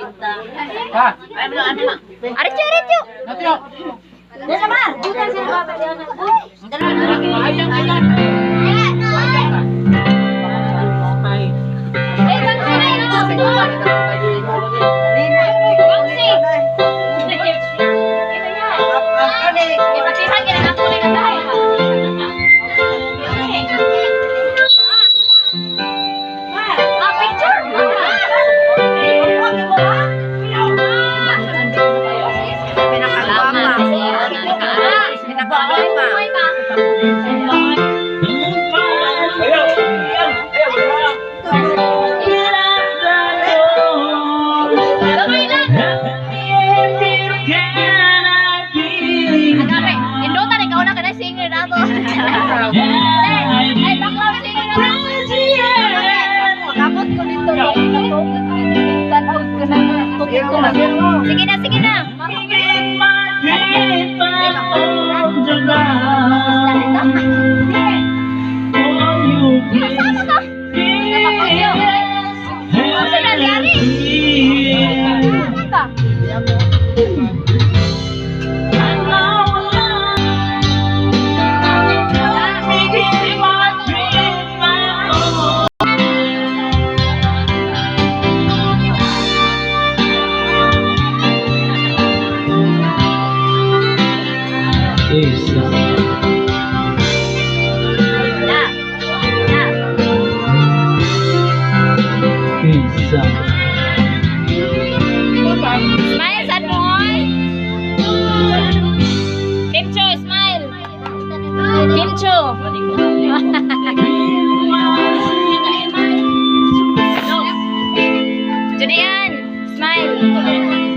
Ha? Arityo, arityo. Natyo. Dala mar. Bukan sila baba diyan. Ayang, ayang. Eh, bang sila ito. Ipatihan ka na ako ulit na tayo. Picture. Sige na, sige na. Smile, sad boy. Kimcho, smile. Kimcho. Julian, smile.